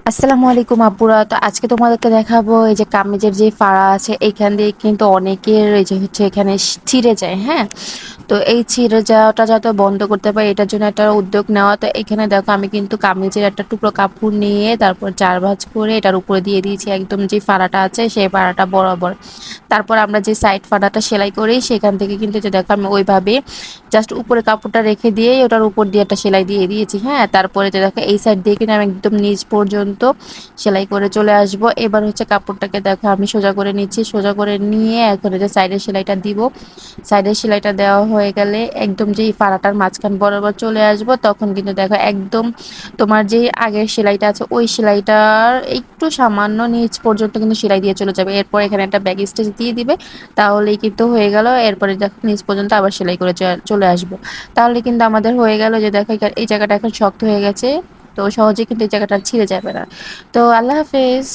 আসসালামু আলাইকুম আপুরা। তো আজকে তোমাদেরকে দেখাবো এই যে কামিজের যে ফাড়া আছে এইখান দিয়ে কিন্তু অনেকের এই যে হচ্ছে এখানে ছিঁড়ে যায়। হ্যাঁ, তো এই ছিঁড়ে যাওয়াটা যাতে বন্ধ করতে পারে এটার জন্য একটা উদ্যোগ নেওয়া। তো এখানে দেখো আমি কিন্তু কামিজের একটা টুকরো কাপড় নিয়ে তারপর চার ভাঁজ করে এটার উপরে দিয়ে দিয়েছি একদম যে ফাড়াটা আছে সেই ফাড়াটা বরাবর। তারপর আমরা যে সাইড ফাড়াটা সেলাই করি সেখান থেকে কিন্তু যে দেখো আমি ওইভাবে জাস্ট উপরে কাপড়টা রেখে দিয়ে ওটার উপর দিয়ে একটা সেলাই দিয়ে দিয়েছি। হ্যাঁ, তারপরে যে দেখো এই সাইড দিয়ে কিন্তু আমি একদম নিচ পর্যন্ত সেলাই করে চলে আসব। এবার হচ্ছে কাপড়টাকে দেখো আমি সোজা করে নিচ্ছি, সোজা করে নিয়ে এখন যে সাইডের সেলাইটা দিব। সাইডের সেলাইটা দেওয়া হয়ে গেলে একদম যেই ফাড়াটার মাঝখান বরাবর চলে আসব, তখন কিন্তু দেখো একদম তোমার যে আগের সেলাইটা আছে ওই সেলাইটার একটু সামান্য নিচ পর্যন্ত কিন্তু সেলাই দিয়ে চলে যাবে। এরপর এখানে একটা ব্যাক স্টিচ দিয়ে দিবে, তাহলেই কিন্তু হয়ে গেল। এরপরে দেখো নিচ পর্যন্ত আবার সেলাই করে চলে আসবো, তাহলে কিন্তু আমাদের হয়ে গেল। যে দেখো এই জায়গাটা এখন শক্ত হয়ে গেছে, তো সহজে কিন্তু এই জায়গাটা ছিঁড়ে যাবে না। তো আল্লাহ হাফেজ।